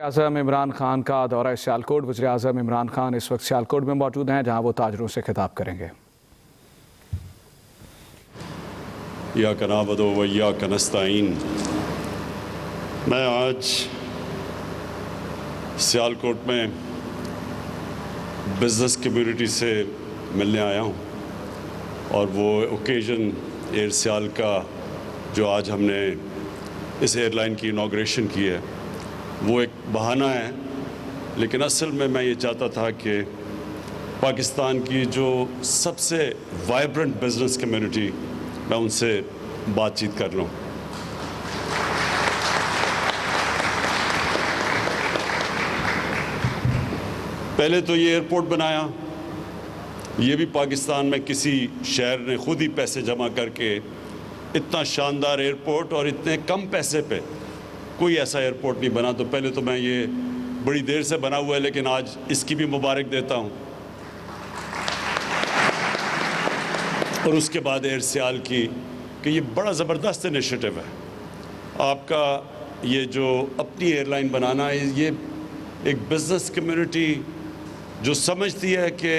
اعظم عمران خان کا دورہ سیالکوٹ۔ وزیر اعظم عمران خان اس وقت سیالکوٹ میں موجود ہیں، جہاں وہ تاجروں سے خطاب کریں گے۔ ایاک نعبد و ایاک نستعین۔ میں آج سیالکوٹ میں بزنس کمیونٹی سے ملنے آیا ہوں، اور وہ اوکیزن ایئر سیال کا جو آج ہم نے اس ایئر لائن کی انوگریشن کی ہے، وہ ایک بہانہ ہے، لیکن اصل میں یہ چاہتا تھا کہ پاکستان کی جو سب سے وائبرنٹ بزنس کمیونٹی، میں ان سے بات چیت کر لوں۔ پہلے تو یہ ایئرپورٹ بنایا، یہ بھی پاکستان میں کسی شہر نے خود ہی پیسے جمع کر کے اتنا شاندار ایئرپورٹ اور اتنے کم پیسے پہ کوئی ایسا ایئرپورٹ نہیں بنا۔ تو پہلے تو میں یہ بڑی دیر سے بنا ہوا ہے، لیکن آج اس کی بھی مبارک دیتا ہوں، اور اس کے بعد ایئر سیال کی، کہ یہ بڑا زبردست انیشیٹو ہے آپ کا، یہ جو اپنی ایئر لائن بنانا ہے۔ یہ ایک بزنس کمیونٹی جو سمجھتی ہے کہ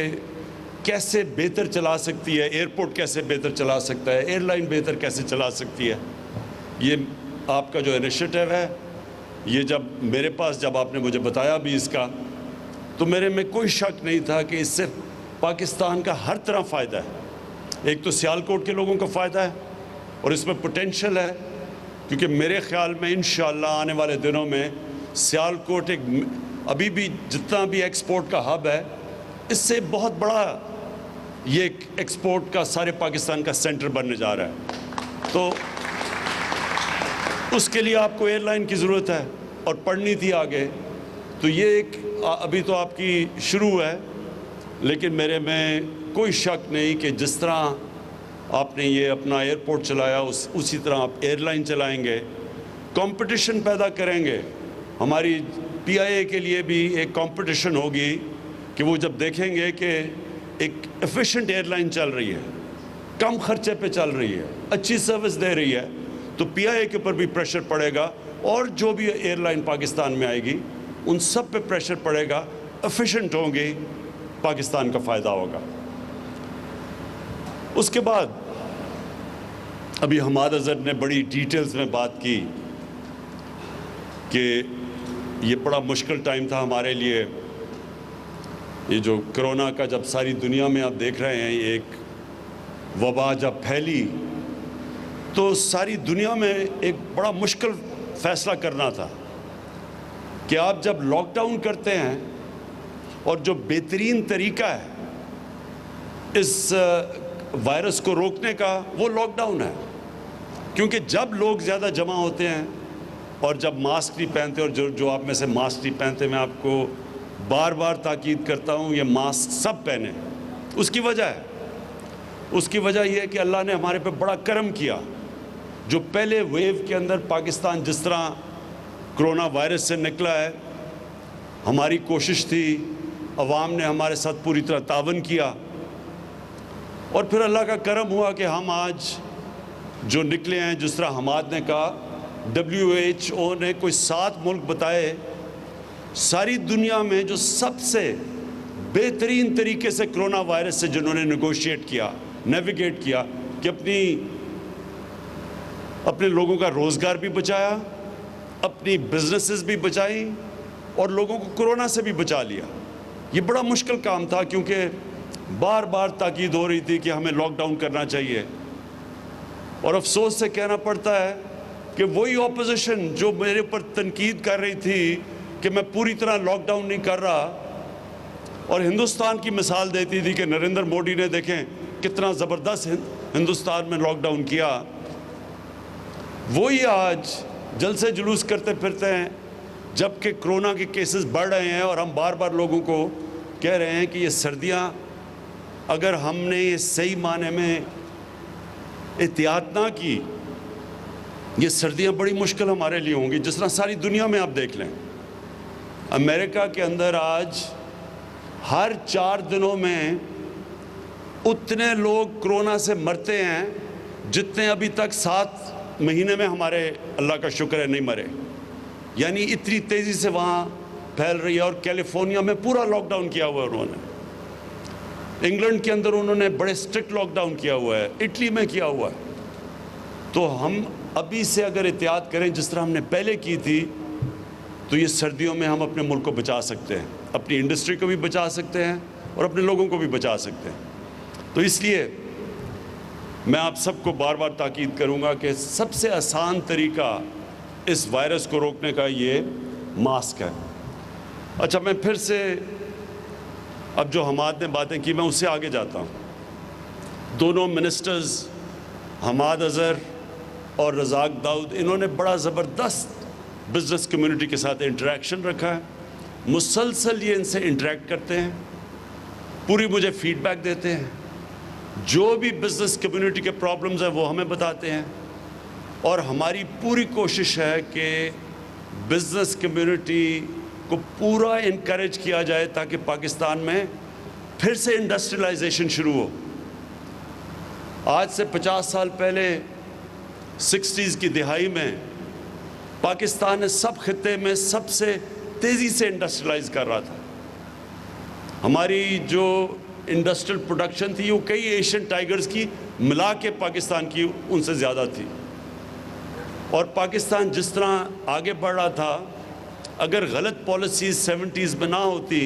کیسے بہتر چلا سکتی ہے، ایئرپورٹ کیسے بہتر چلا سکتا ہے، ایئر لائن بہتر کیسے چلا سکتی ہے، یہ آپ کا جو انیشیٹو ہے، یہ جب میرے پاس جب آپ نے مجھے بتایا بھی اس کا، تو میرے میں کوئی شک نہیں تھا کہ اس سے پاکستان کا ہر طرح فائدہ ہے۔ ایک تو سیالکوٹ کے لوگوں کا فائدہ ہے، اور اس میں پوٹینشل ہے، کیونکہ میرے خیال میں انشاءاللہ آنے والے دنوں میں سیالکوٹ ایک ابھی بھی جتنا بھی ایکسپورٹ کا ہب ہے، اس سے بہت بڑا یہ ایکسپورٹ کا سارے پاکستان کا سینٹر بننے جا رہا ہے۔ تو اس کے لیے آپ کو ایئر لائن کی ضرورت ہے، اور پڑھنی تھی آگے، تو یہ ایک ابھی تو آپ کی شروع ہے، لیکن میرے میں کوئی شک نہیں کہ جس طرح آپ نے یہ اپنا ایئرپورٹ چلایا، اسی طرح آپ ایئر لائن چلائیں گے، کمپٹیشن پیدا کریں گے۔ ہماری پی آئی اے کے لیے بھی ایک کمپٹیشن ہوگی کہ وہ جب دیکھیں گے کہ ایک ایفیشنٹ ایئر لائن چل رہی ہے، کم خرچے پہ چل رہی ہے، اچھی سروس دے رہی ہے، تو پی آئی اے کے اوپر بھی پریشر پڑے گا، اور جو بھی ایئر لائن پاکستان میں آئے گی ان سب پہ پریشر پڑے گا، ایفیشنٹ ہوں گی، پاکستان کا فائدہ ہوگا۔ اس کے بعد ابھی حماد اظہر نے بڑی ڈیٹیلز میں بات کی کہ یہ بڑا مشکل ٹائم تھا ہمارے لیے، یہ جو کرونا کا جب ساری دنیا میں آپ دیکھ رہے ہیں، ایک وبا جب پھیلی تو ساری دنیا میں ایک بڑا مشکل فیصلہ کرنا تھا کہ آپ جب لاک ڈاؤن کرتے ہیں، اور جو بہترین طریقہ ہے اس وائرس کو روکنے کا، وہ لاک ڈاؤن ہے، کیونکہ جب لوگ زیادہ جمع ہوتے ہیں اور جب ماسک نہیں پہنتے، اور جو آپ میں سے ماسک نہیں پہنتے، میں آپ کو بار بار تاکید کرتا ہوں یہ ماسک سب پہنیں۔ اس کی وجہ ہے، اس کی وجہ یہ ہے کہ اللہ نے ہمارے پہ بڑا کرم کیا۔ جو پہلے ویو کے اندر پاکستان جس طرح کرونا وائرس سے نکلا ہے، ہماری کوشش تھی، عوام نے ہمارے ساتھ پوری طرح تعاون کیا، اور پھر اللہ کا کرم ہوا کہ ہم آج جو نکلے ہیں، جس طرح حماد نے کہا، WHO نے کوئی 7 ملک بتائے ساری دنیا میں جو سب سے بہترین طریقے سے کرونا وائرس سے جنہوں نے نیگوشیٹ کیا، نیویگیٹ کیا، کہ اپنے لوگوں کا روزگار بھی بچایا، اپنی بزنسز بھی بچائیں، اور لوگوں کو کرونا سے بھی بچا لیا۔ یہ بڑا مشکل کام تھا، کیونکہ بار بار تاکید ہو رہی تھی کہ ہمیں لاک ڈاؤن کرنا چاہیے، اور افسوس سے کہنا پڑتا ہے کہ وہی اپوزیشن جو میرے اوپر تنقید کر رہی تھی کہ میں پوری طرح لاک ڈاؤن نہیں کر رہا، اور ہندوستان کی مثال دیتی تھی کہ نریندر موڈی نے دیکھیں کتنا زبردست ہندوستان میں لاک ڈاؤن کیا، وہی آج جلسے جلوس کرتے پھرتے ہیں، جبکہ کرونا کے کیسز بڑھ رہے ہیں، اور ہم بار بار لوگوں کو کہہ رہے ہیں کہ یہ سردیاں اگر ہم نے یہ صحیح معنی میں احتیاط نہ کی، یہ سردیاں بڑی مشکل ہمارے لیے ہوں گی۔ جس طرح ساری دنیا میں آپ دیکھ لیں، امریکہ کے اندر آج ہر 4 دنوں میں اتنے لوگ کرونا سے مرتے ہیں جتنے ابھی تک 7 مہینے میں ہمارے، اللہ کا شکر ہے، نہیں مرے۔ यानी इतनी तेज़ी से वहाँ फैल रही है। और कैलिफोर्निया में पूरा लॉकडाउन किया हुआ है उन्होंने, इंग्लैंड के अंदर उन्होंने बड़े स्ट्रिक्ट लॉकडाउन किया हुआ है, इटली में किया हुआ है। तो हम अभी से अगर एहतियात करें जिस तरह हमने पहले की थी, तो ये सर्दियों में हम अपने मुल्क को बचा सकते हैं, अपनी इंडस्ट्री को भी बचा सकते हैं और अपने लोगों को भी बचा सकते हैं। तो इसलिए मैं आप सबको बार बार ताकीद करूंगा कि सबसे आसान तरीका इस वायरस को रोकने का ये मास्क है। अच्छा, मैं फिर से अब जो हमाद ने बातें की मैं उससे आगे जाता हूँ। दोनों मिनिस्टर्स हमाद अज़हर और रज़ाक दाऊद, इन्होंने बड़ा ज़बरदस्त बिज़नेस कम्युनिटी के साथ इंटरेक्शन रखा है, मुसलसल ये इनसे इंटरेक्ट करते हैं, पूरी मुझे फीडबैक देते हैं, जो भी बिज़नेस कम्युनिटी के प्रॉब्लम्स हैं वो हमें बताते हैं। और हमारी पूरी कोशिश है कि बिज़नेस कम्युनिटी को पूरा इनकरेज किया जाए ताकि पाकिस्तान में फिर से इंडस्ट्रियलाइजेशन शुरू हो। आज से 50 साल पहले 60s की दिहाई में पाकिस्तान ने सब खित्ते में सबसे तेज़ी से इंडस्ट्रियलाइज कर रहा था। हमारी जो इंडस्ट्रियल प्रोडक्शन थी वो कई एशियन टाइगर्स की मिला के पाकिस्तान की उनसे ज़्यादा थी। और पाकिस्तान जिस तरह आगे बढ़ रहा था, अगर गलत पॉलिसीज़ 70s में ना होती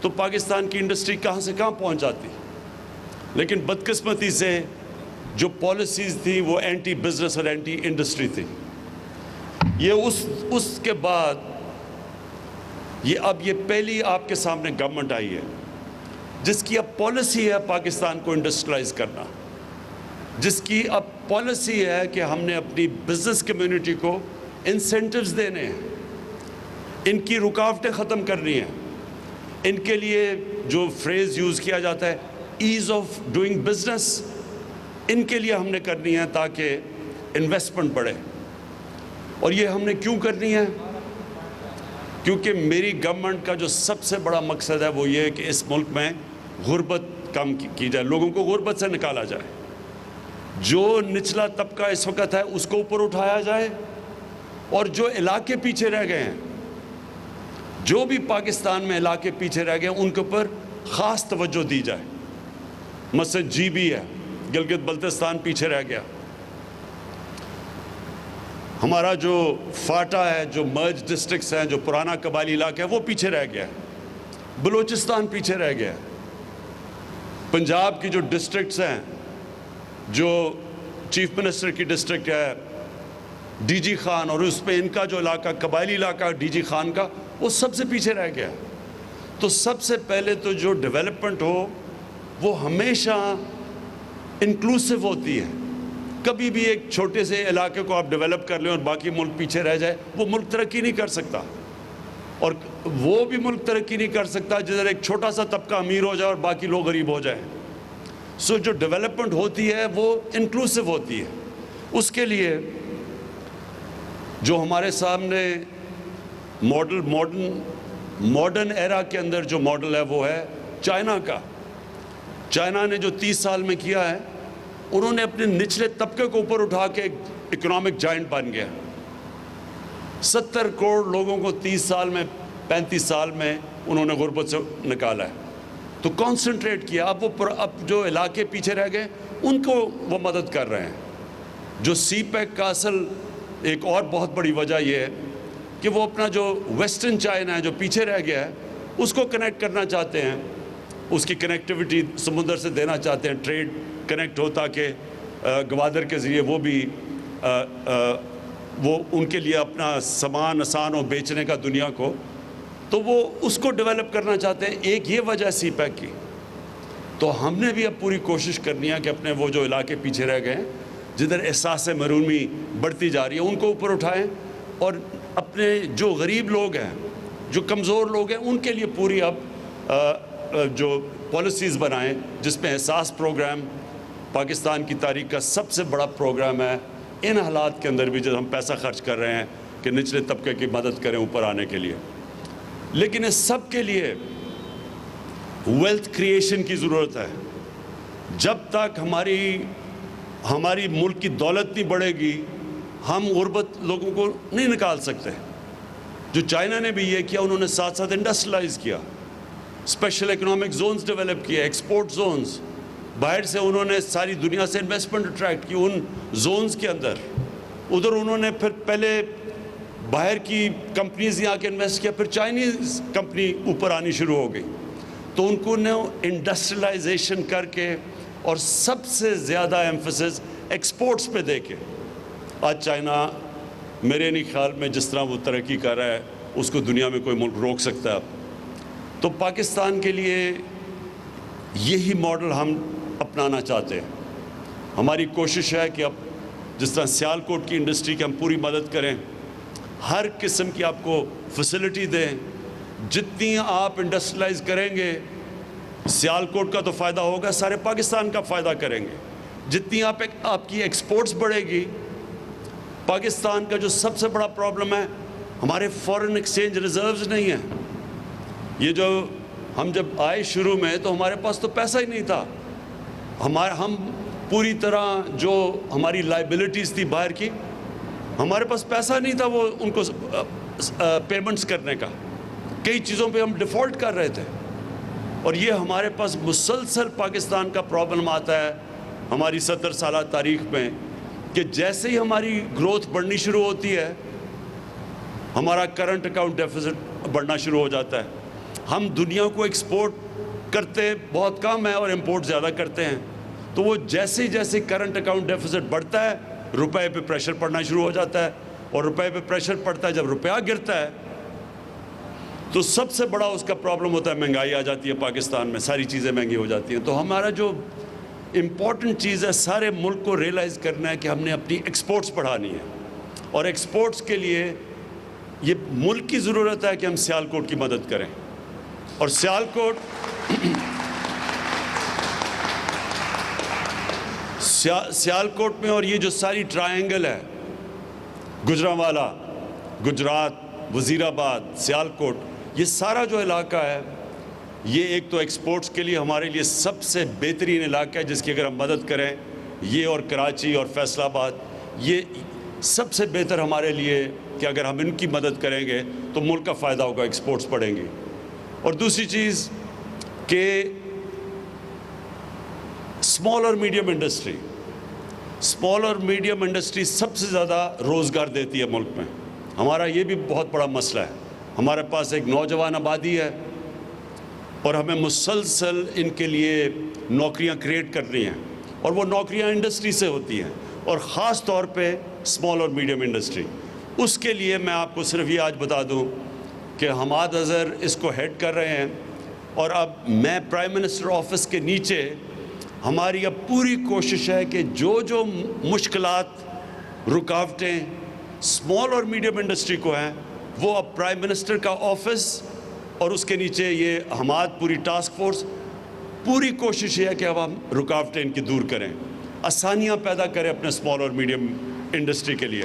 तो पाकिस्तान की इंडस्ट्री कहाँ से कहाँ पहुँच जाती। लेकिन बदकिस्मती से जो पॉलिसीज़ थी वो एंटी बिजनेस और एंटी इंडस्ट्री थी। ये उसके बाद ये पहली आपके सामने गवर्नमेंट आई है जिसकी अब पॉलिसी है पाकिस्तान को इंडस्ट्रियलाइज करना, जिसकी अब पॉलिसी है कि हमने अपनी बिजनेस कम्युनिटी को इंसेंटिव्स देने हैं, इनकी रुकावटें ख़त्म करनी हैं। इनके लिए जो फ्रेज़ यूज़ किया जाता है ईज़ ऑफ डूइंग बिजनेस, इनके लिए हमने करनी है ताकि इन्वेस्टमेंट बढ़े। और ये हमने क्यों करनी है? क्योंकि मेरी गवर्नमेंट का जो सबसे बड़ा मकसद है वो ये है कि इस मुल्क में गुर्बत कम की जाए, लोगों को गुर्बत से निकाला जाए, जो निचला तबका इस वक्त है उसको ऊपर उठाया जाए, और जो इलाके पीछे रह गए हैं, जो भी पाकिस्तान में इलाके पीछे रह गए उनके ऊपर ख़ास तवज्जो दी जाए। मसलन GB है, गिलगित बल्तिस्तान पीछे रह गया, हमारा जो फाटा है, जो मर्ज डिस्ट्रिक्ट्स हैं, जो पुराना कबाली इलाका है वो पीछे रह गया है, बलूचिस्तान पीछे रह गया है, पंजाब की जो डिस्ट्रिक्ट्स हैं, जो चीफ मिनिस्टर की डिस्ट्रिक्ट है DG खान, और उस पर इनका जो इलाका कबायली इलाका DG खान का, वो सबसे पीछे रह गया। तो सबसे पहले तो जो डेवलपमेंट हो वो हमेशा इंक्लूसिव होती है। कभी भी एक छोटे से इलाके को आप डेवलप कर लें और बाकी मुल्क पीछे रह जाए, वो मुल्क तरक्की नहीं कर सकता। और वो भी मुल्क तरक्की नहीं कर सकता जिधर एक छोटा सा तबका अमीर हो जाए और बाकी लोग गरीब हो जाएं। सो जो डेवलपमेंट होती है वो इंक्लूसिव होती है। उसके लिए जो हमारे सामने मॉडर्न एरा के अंदर जो मॉडल है वो है चाइना का। चाइना ने जो 30 साल में किया है, उन्होंने अपने निचले तबके को ऊपर उठा के इकोनॉमिक जाइंट बन गया। 70 करोड़ लोगों को 30 साल में 35 साल में उन्होंने गुर्बत से निकाला है। तो कॉन्सेंट्रेट किया। अब जो इलाके पीछे रह गए उनको वो मदद कर रहे हैं। जो CPEC का असल एक और बहुत बड़ी वजह यह है कि वो अपना जो वेस्टर्न चाइना है जो पीछे रह गया है उसको कनेक्ट करना चाहते हैं, उसकी कनेक्टिविटी समुद्र से देना चाहते हैं, ट्रेड कनेक्ट हो ताकि गवादर के ज़रिए वो उनके लिए अपना सामान आसान हो बेचने का दुनिया को, तो वो उसको डेवलप करना चाहते हैं। एक ये वजह CPEC की। तो हमने भी अब पूरी कोशिश करनी है कि अपने वो जो इलाके पीछे रह गए हैं, जिधर एहसास महरूमी बढ़ती जा रही है, उनको ऊपर उठाएं और अपने जो गरीब लोग हैं, जो कमज़ोर लोग हैं, उनके लिए पूरी अब जो पॉलिसीज़ बनाएं, जिसमें एहसास प्रोग्राम पाकिस्तान की तारीख का सबसे बड़ा प्रोग्राम है। इन हालात के अंदर भी जब हम पैसा खर्च कर रहे हैं कि निचले तबके की मदद करें ऊपर आने के लिए, लेकिन इस सब के लिए वेल्थ क्रिएशन की ज़रूरत है। जब तक हमारी मुल्क की दौलत नहीं बढ़ेगी, हम गुर्बत लोगों को नहीं निकाल सकते। जो चाइना ने भी ये किया, उन्होंने साथ साथ इंडस्ट्रियलाइज किया, स्पेशल इकोनॉमिक जोन्स डेवलप किए, एक्सपोर्ट जोन्स, बाहर से उन्होंने सारी दुनिया से इन्वेस्टमेंट अट्रैक्ट की उन जोन्स के अंदर। उधर उन्होंने फिर पहले बाहर की कंपनीज यहाँ के इन्वेस्ट किया, फिर चाइनीज़ कंपनी ऊपर आनी शुरू हो गई। तो उनको ने इंडस्ट्रियलाइजेशन करके और सबसे ज़्यादा एम्फेसिस एक्सपोर्ट्स पे दे के आज चाइना मेरे नहीं ख्याल में जिस तरह वो तरक्की कर रहा है उसको दुनिया में कोई मुल्क रोक सकता है। तो पाकिस्तान के लिए यही मॉडल हम अपनाना चाहते हैं। हमारी कोशिश है कि अब जिस तरह सियालकोट की इंडस्ट्री की हम पूरी मदद करें, हर किस्म की आपको फैसिलिटी दें, जितनी आप इंडस्ट्रियलाइज करेंगे सियालकोट का तो फ़ायदा होगा, सारे पाकिस्तान का फ़ायदा करेंगे। जितनी आपकी एक्सपोर्ट्स बढ़ेगी, पाकिस्तान का जो सबसे बड़ा प्रॉब्लम है हमारे फॉरेन एक्सचेंज रिजर्व्स नहीं है। ये जो हम जब आए शुरू में तो हमारे पास तो पैसा ही नहीं था, हम पूरी तरह जो हमारी लाइबिलिटीज़ थी बाहर की, हमारे पास पैसा नहीं था वो उनको पेमेंट्स करने का, कई चीज़ों पे हम डिफ़ॉल्ट कर रहे थे। और ये हमारे पास मुसलसल पाकिस्तान का प्रॉब्लम आता है हमारी 70 साल तारीख़ में कि जैसे ही हमारी ग्रोथ बढ़नी शुरू होती है हमारा करंट अकाउंट डेफिसिट बढ़ना शुरू हो जाता है। हम दुनिया को एक्सपोर्ट करते बहुत कम है और इंपोर्ट ज़्यादा करते हैं, तो वो जैसे जैसे करंट अकाउंट डेफिसिट बढ़ता है रुपए पे प्रेशर पड़ना शुरू हो जाता है, और रुपए पे प्रेशर पड़ता है, जब रुपया गिरता है तो सबसे बड़ा उसका प्रॉब्लम होता है महंगाई आ जाती है पाकिस्तान में, सारी चीज़ें महंगी हो जाती हैं। तो हमारा जो इम्पॉर्टेंट चीज़ है सारे मुल्क को रियलाइज़ करना है कि हमने अपनी एक्सपोर्ट्स बढ़ानी है, और एक्सपोर्ट्स के लिए ये मुल्क की ज़रूरत है कि हम सियालकोट की मदद करें। और सियालकोट में और ये जो सारी ट्रायंगल है, गुजरांवाला, गुजरात, वज़ीराबाद, सियालकोट, ये सारा जो इलाका है ये एक तो एक्सपोर्ट्स के लिए हमारे लिए सबसे बेहतरीन इलाका है जिसकी अगर हम मदद करें, ये और कराची और फैसलाबाद, ये सबसे बेहतर हमारे लिए कि अगर हम इनकी मदद करेंगे तो मुल्क का फ़ायदा होगा, एक्सपोर्ट्स बढ़ेंगी। और दूसरी चीज़ कि स्मॉल और मीडियम इंडस्ट्री सबसे ज़्यादा रोज़गार देती है मुल्क में। हमारा ये भी बहुत बड़ा मसला है, हमारे पास एक नौजवान आबादी है और हमें मुसलसल इनके लिए नौकरियां क्रिएट करनी हैं, और वो नौकरियां इंडस्ट्री से होती हैं, और ख़ास तौर पे स्मॉल और मीडियम इंडस्ट्री। उसके लिए मैं आपको सिर्फ ये आज बता दूं कि हमाद अज़हर इसको हेड कर रहे हैं, और अब मैं प्राइम मिनिस्टर ऑफिस के नीचे हमारी अब पूरी कोशिश है कि जो जो मुश्किलात, रुकावटें स्मॉल और मीडियम इंडस्ट्री को हैं वो अब प्राइम मिनिस्टर का ऑफिस और उसके नीचे ये हमाद पूरी टास्क फोर्स, पूरी कोशिश है कि अब हम रुकावटें इनकी दूर करें, आसानियां पैदा करें अपने स्मॉल और मीडियम इंडस्ट्री के लिए।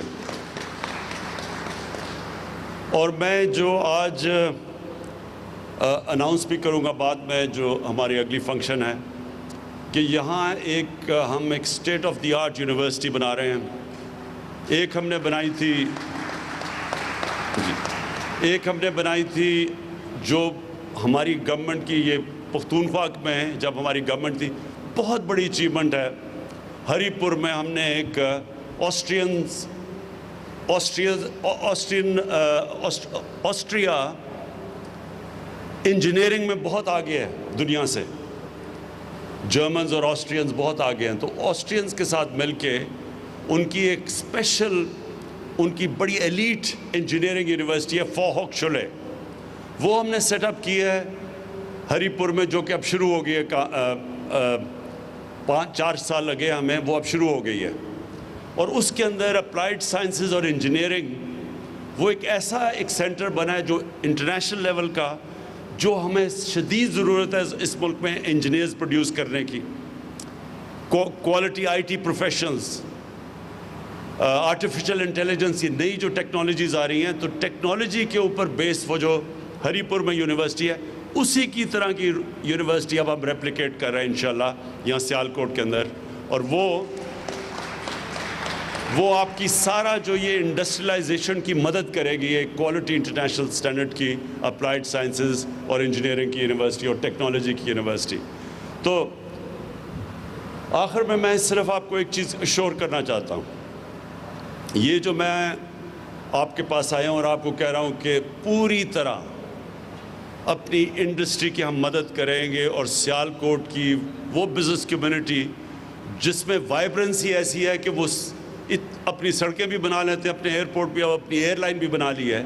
और मैं जो आज अनाउंस भी करूंगा बाद में, जो हमारी अगली फंक्शन है, कि यहाँ हम एक state of the art university बना रहे हैं। एक हमने बनाई थी जो हमारी गवर्नमेंट की, ये पख्तूनख्वा में है, जब हमारी गवर्नमेंट थी, बहुत बड़ी अचीवमेंट है। हरीपुर में हमने एक ऑस्ट्रिया इंजीनियरिंग में बहुत आगे है दुनिया से, जर्मन्स और ऑस्ट्रियंस बहुत आगे हैं, तो ऑस्ट्रियंस के साथ मिलके उनकी एक स्पेशल, उनकी बड़ी एलीट इंजीनियरिंग यूनिवर्सिटी है फॉहोक्सचुले, वो हमने सेटअप की है हरीपुर में, जो कि अब शुरू हो गई है। 5-4 साल लगे हमें, वो अब शुरू हो गई है। और उसके अंदर अप्लाइड साइंसेस और इंजीनियरिंग, वो एक ऐसा एक सेंटर बना है जो इंटरनेशनल लेवल का, जो हमें शदीद ज़रूरत है इस मुल्क में इंजीनियर्स प्रोड्यूस करने की, quality IT professionals, artificial intelligence, ये नई जो टेक्नोलॉजीज़ आ रही हैं, तो टेक्नोलॉजी के ऊपर बेस वो जो हरीपुर में यूनिवर्सिटी है, उसी की तरह की यूनिवर्सिटी अब हम रेप्लिकेट कर रहे हैं इंशाल्लाह यहाँ सियालकोट के अंदर। और وہ آپ کی سارا جو یہ انڈسٹریلائزیشن کی مدد کرے گی، ایک کوالٹی انٹرنیشنل سٹینڈرڈ کی اپلائیڈ سائنسز اور انجینئرنگ کی یونیورسٹی اور ٹیکنالوجی کی یونیورسٹی. تو آخر میں صرف آپ کو ایک چیز اشور کرنا چاہتا ہوں. یہ جو میں آپ کے پاس آیا ہوں اور آپ کو کہہ رہا ہوں کہ پوری طرح اپنی انڈسٹری کی ہم مدد کریں گے، اور سیالکوٹ کی وہ بزنس کمیونٹی جس میں وائبرنسی ایسی ہے کہ وہ اپنی سڑکیں بھی بنا لیتے ہیں، اپنے ایئرپورٹ بھی، اب اپنی ایئر لائن بھی بنا لی ہے،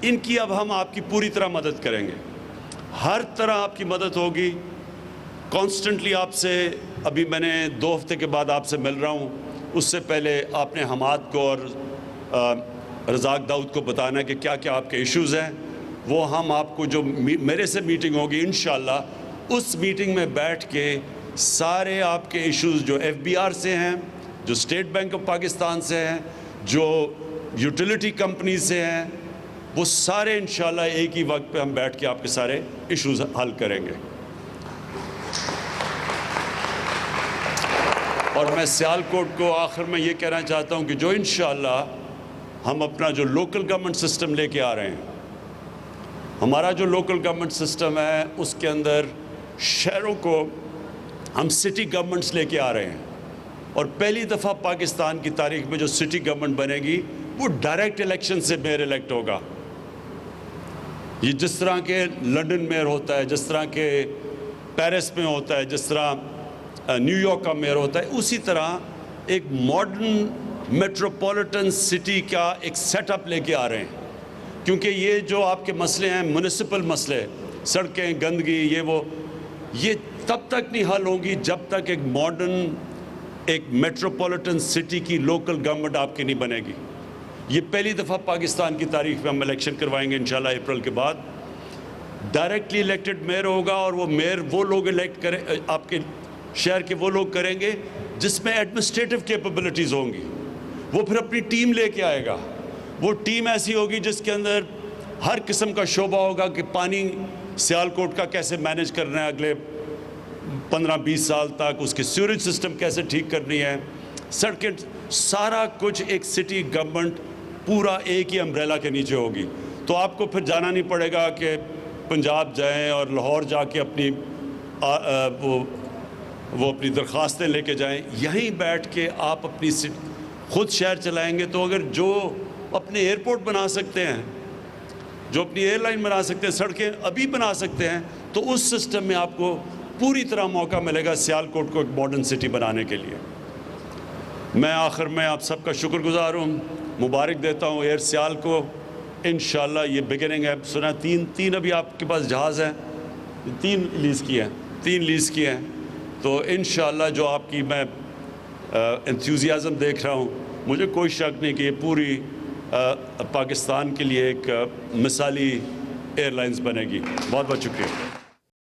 ان کی اب ہم آپ کی پوری طرح مدد کریں گے. ہر طرح آپ کی مدد ہوگی. کانسٹنٹلی آپ سے، ابھی میں نے 2 ہفتے کے بعد آپ سے مل رہا ہوں، اس سے پہلے آپ نے حماد کو اور رزاق داؤد کو بتانا ہے کہ کیا کیا آپ کے ایشوز ہیں. وہ ہم آپ کو جو میرے سے میٹنگ ہوگی انشاءاللہ، اس میٹنگ میں بیٹھ کے سارے آپ کے ایشوز جو FBR سے ہیں، جو اسٹیٹ بینک آف پاکستان سے ہیں، جو یوٹیلیٹی کمپنی سے ہیں، وہ سارے انشاءاللہ ایک ہی وقت پہ ہم بیٹھ کے آپ کے سارے ایشوز حل کریں گے. اور میں سیالکوٹ کو آخر میں یہ کہنا چاہتا ہوں کہ جو انشاءاللہ ہم اپنا جو لوکل گورنمنٹ سسٹم لے کے آ رہے ہیں، ہمارا جو لوکل گورنمنٹ سسٹم ہے اس کے اندر شہروں کو ہم سٹی گورنمنٹس لے کے آ رہے ہیں. اور پہلی دفعہ پاکستان کی تاریخ میں جو سٹی گورنمنٹ بنے گی وہ ڈائریکٹ الیکشن سے میئر الیکٹ ہوگا. یہ جس طرح کے لنڈن میئر ہوتا ہے، جس طرح کے پیرس میں ہوتا ہے، جس طرح نیو یارک کا میئر ہوتا ہے، اسی طرح ایک ماڈرن میٹروپولیٹن سٹی کا ایک سیٹ اپ لے کے آ رہے ہیں. کیونکہ یہ جو آپ کے مسئلے ہیں، میونسپل مسئلے، سڑکیں، گندگی، یہ تب تک نہیں حل ہوں گی جب تک ایک ماڈرن، ایک میٹروپولیٹن سٹی کی لوکل گورنمنٹ آپ کی نہیں بنے گی. یہ پہلی دفعہ پاکستان کی تاریخ میں ہم الیکشن کروائیں گے انشاءاللہ اپریل کے بعد. ڈائریکٹلی الیکٹڈ میئر ہوگا، اور وہ میئر وہ لوگ الیکٹ کریں، آپ کے شہر کے وہ لوگ کریں گے جس میں ایڈمنسٹریٹو کیپبلٹیز ہوں گی. وہ پھر اپنی ٹیم لے کے آئے گا. وہ ٹیم ایسی ہوگی جس کے اندر ہر قسم کا شعبہ ہوگا کہ پانی سیالکوٹ کا کیسے مینیج کرنا ہے اگلے 15-20 سال تک، اس کے سیوریج سسٹم کیسے ٹھیک کرنی ہے، سڑکیں، سارا کچھ ایک سٹی گورنمنٹ پورا ایک ہی امبریلا کے نیچے ہوگی. تو آپ کو پھر جانا نہیں پڑے گا کہ پنجاب جائیں اور لاہور جا کے اپنی وہ اپنی درخواستیں لے کے جائیں. یہیں بیٹھ کے آپ اپنی خود شہر چلائیں گے. تو اگر جو اپنے ایئرپورٹ بنا سکتے ہیں، جو اپنی ایئر لائن بنا سکتے ہیں، سڑکیں ابھی بنا سکتے ہیں، تو اس سسٹم میں آپ کو پوری طرح موقع ملے گا سیالکوٹ کو ایک ماڈرن سٹی بنانے کے لیے. میں آخر میں آپ سب کا شکر گزار ہوں، مبارک دیتا ہوں ایئر سیال کو. انشاءاللہ یہ بگننگ ہے. سنا تین ابھی آپ کے پاس جہاز ہیں، 3 لیز کی ہیں. تو انشاءاللہ جو آپ کی میں انتھیوزیازم دیکھ رہا ہوں، مجھے کوئی شک نہیں کہ یہ پوری پاکستان کے لیے ایک مثالی ایئر لائنز بنے گی. بہت بہت شکریہ.